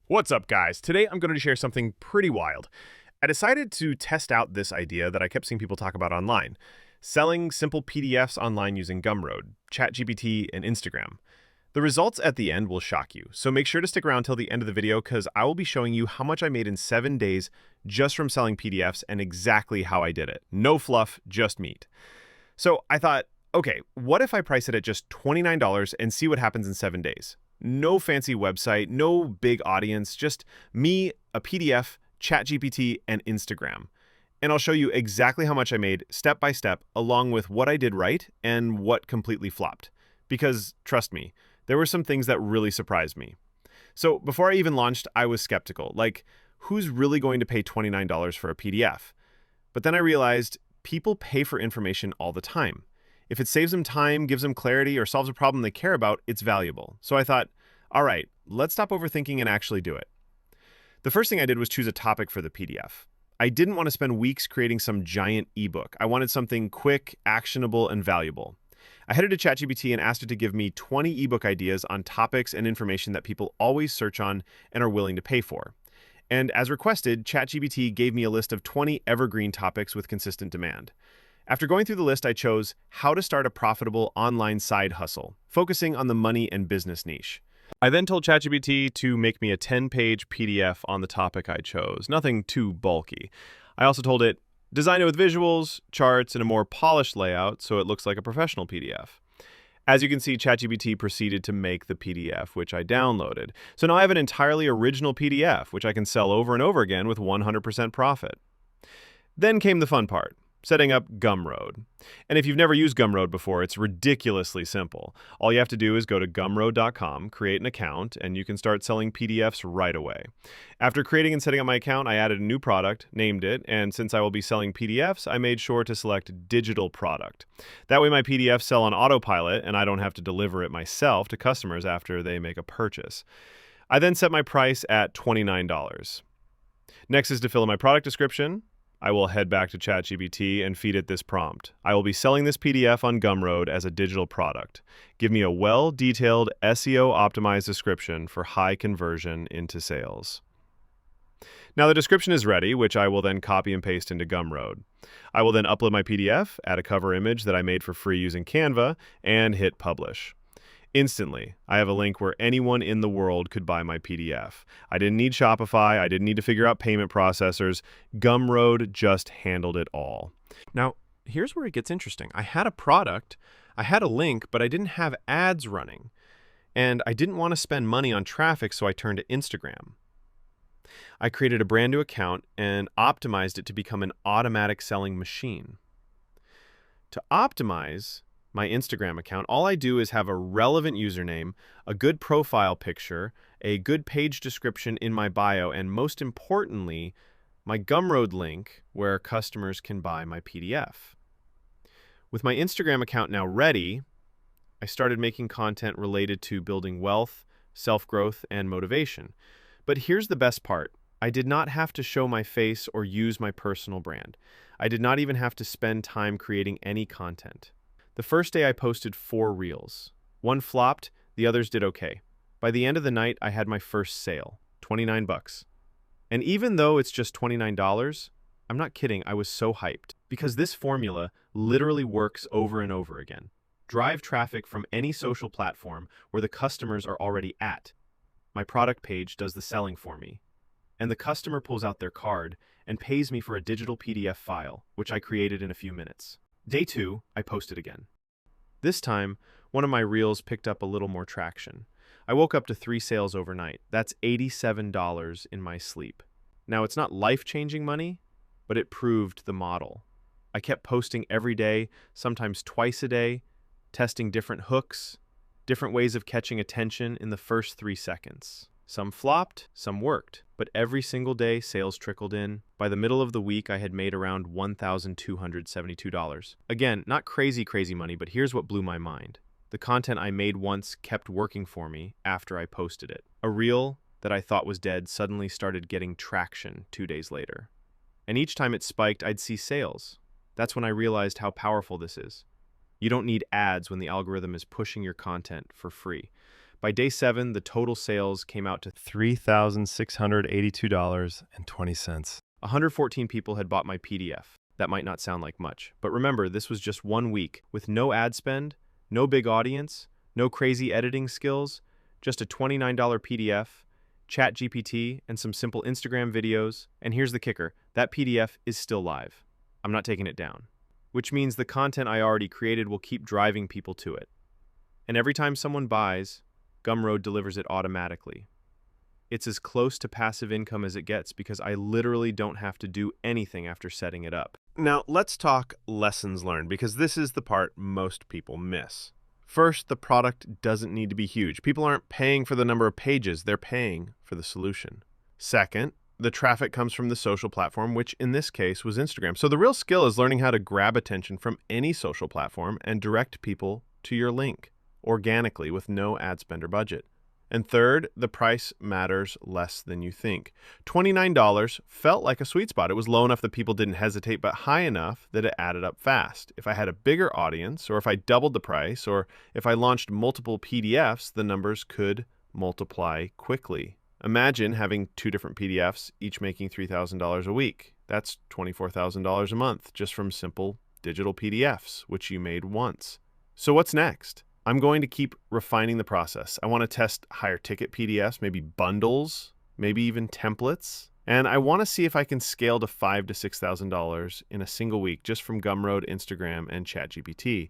What's up, guys? Today I'm going to share something pretty wild. I decided to test out this idea that I kept seeing people talk about online, selling simple PDFs online using Gumroad, ChatGPT, and Instagram. The results at the end will shock you, so make sure to stick around till the end of the video because I will be showing you how much I made in 7 days just from selling PDFs and exactly how I did it. No fluff, just meat. So I thought, okay, what if I price it at just $29 and see what happens in 7 days? No fancy website, no big audience, just me, a PDF, ChatGPT, and Instagram. And I'll show you exactly how much I made step by step, along with what I did right and what completely flopped. Because, trust me, there were some things that really surprised me. So before I even launched, I was skeptical. Like, who's really going to pay $29 for a PDF? But then I realized people pay for information all the time. If it saves them time, gives them clarity, or solves a problem they care about, it's valuable. So I thought, all right, let's stop overthinking and actually do it. The first thing I did was choose a topic for the PDF. I didn't want to spend weeks creating some giant ebook. I wanted something quick, actionable, and valuable. I headed to ChatGPT and asked it to give me 20 ebook ideas on topics and information that people always search on and are willing to pay for. And as requested, ChatGPT gave me a list of 20 evergreen topics with consistent demand. After going through the list, I chose how to start a profitable online side hustle, focusing on the money and business niche. I then told ChatGPT to make me a 10-page PDF on the topic I chose, nothing too bulky. I also told it, design it with visuals, charts, and a more polished layout so it looks like a professional PDF. As you can see, ChatGPT proceeded to make the PDF, which I downloaded. So now I have an entirely original PDF, which I can sell over and over again with 100% profit. Then came the fun part. Setting up Gumroad. And if you've never used Gumroad before, it's ridiculously simple. All you have to do is go to gumroad.com, create an account, and you can start selling PDFs right away. After creating and setting up my account, I added a new product, named it, and since I will be selling PDFs, I made sure to select digital product. That way my PDFs sell on autopilot, and I don't have to deliver it myself to customers after they make a purchase. I then set my price at $29. Next is to fill in my product description. I will head back to ChatGPT and feed it this prompt. I will be selling this PDF on Gumroad as a digital product. Give me a well-detailed SEO-optimized description for high conversion into sales. Now the description is ready, which I will then copy and paste into Gumroad. I will then upload my PDF, add a cover image that I made for free using Canva, and hit publish. Instantly, I have a link where anyone in the world could buy my PDF. I didn't need Shopify, I didn't need to figure out payment processors. Gumroad just handled it all. Now, here's where it gets interesting. I had a product, I had a link, but I didn't have ads running. And I didn't want to spend money on traffic, so I turned to Instagram. I created a brand new account and optimized it to become an automatic selling machine. To optimize my Instagram account, all I do is have a relevant username, a good profile picture, a good page description in my bio, and most importantly, my Gumroad link where customers can buy my PDF. With my Instagram account now ready, I started making content related to building wealth, self-growth, and motivation. But here's the best part. I did not have to show my face or use my personal brand. I did not even have to spend time creating any content. The first day I posted 4 reels. One flopped, the others did okay. By the end of the night, I had my first sale, $29. And even though it's just $29, I'm not kidding, I was so hyped. Because this formula literally works over and over again. Drive traffic from any social platform where the customers are already at. My product page does the selling for me. And the customer pulls out their card and pays me for a digital PDF file, which I created in a few minutes. Day 2, I posted again. This time, one of my reels picked up a little more traction. I woke up to 3 sales overnight. That's $87 in my sleep. Now, it's not life-changing money, but it proved the model. I kept posting every day, sometimes twice a day, testing different hooks, different ways of catching attention in the first 3 seconds. Some flopped, some worked, but every single day sales trickled in. By the middle of the week, I had made around $1,272. Again, not crazy money, but here's what blew my mind. The content I made once kept working for me after I posted it. A reel that I thought was dead suddenly started getting traction 2 days later. And each time it spiked, I'd see sales. That's when I realized how powerful this is. You don't need ads when the algorithm is pushing your content for free. By day 7, the total sales came out to $3,682.20. 114 people had bought my PDF. That might not sound like much, but remember, this was just 1 week with no ad spend, no big audience, no crazy editing skills, just a $29 PDF, ChatGPT, and some simple Instagram videos. And here's the kicker, that PDF is still live. I'm not taking it down, which means the content I already created will keep driving people to it. And every time someone buys, Gumroad delivers it automatically. It's as close to passive income as it gets because I literally don't have to do anything after setting it up. Now, let's talk lessons learned, because this is the part most people miss. First, the product doesn't need to be huge. People aren't paying for the number of pages, they're paying for the solution. Second, the traffic comes from the social platform, which in this case was Instagram. So the real skill is learning how to grab attention from any social platform and direct people to your link organically with no ad spend or budget. And third, the price matters less than you think. $29 felt like a sweet spot. It was low enough that people didn't hesitate, but high enough that it added up fast. If I had a bigger audience, or if I doubled the price, or if I launched multiple PDFs, the numbers could multiply quickly. Imagine having 2 different PDFs, each making $3,000 a week. That's $24,000 a month just from simple digital PDFs, which you made once. So what's next? I'm going to keep refining the process. I want to test higher ticket PDFs, maybe bundles, maybe even templates. And I want to see if I can scale to $5,000 to $6,000 in a single week just from Gumroad, Instagram, and ChatGPT.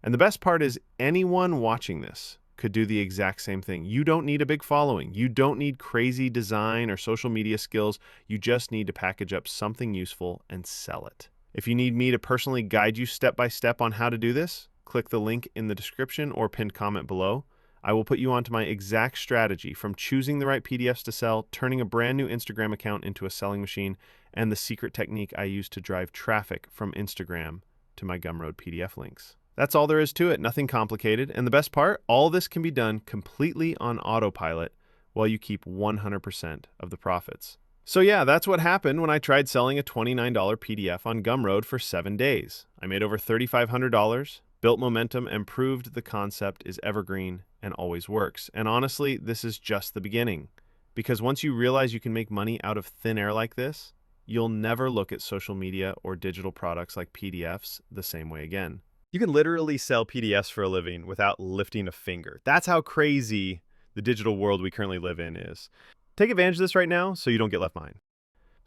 And the best part is anyone watching this could do the exact same thing. You don't need a big following. You don't need crazy design or social media skills. You just need to package up something useful and sell it. If you need me to personally guide you step by step on how to do this, click the link in the description or pinned comment below. I will put you onto my exact strategy from choosing the right PDFs to sell, turning a brand new Instagram account into a selling machine, and the secret technique I use to drive traffic from Instagram to my Gumroad PDF links. That's all there is to it, nothing complicated. And the best part, all this can be done completely on autopilot while you keep 100% of the profits. So yeah, that's what happened when I tried selling a $29 PDF on Gumroad for 7 days. I made over $3,500, built momentum, and proved the concept is evergreen and always works. And honestly, this is just the beginning. Because once you realize you can make money out of thin air like this, you'll never look at social media or digital products like PDFs the same way again. You can literally sell PDFs for a living without lifting a finger. That's how crazy the digital world we currently live in is. Take advantage of this right now so you don't get left behind.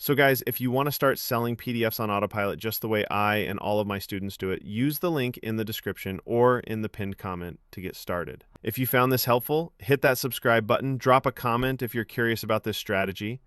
So guys, if you want to start selling PDFs on autopilot just the way I and all of my students do it, use the link in the description or in the pinned comment to get started. If you found this helpful, hit that subscribe button, drop a comment if you're curious about this strategy,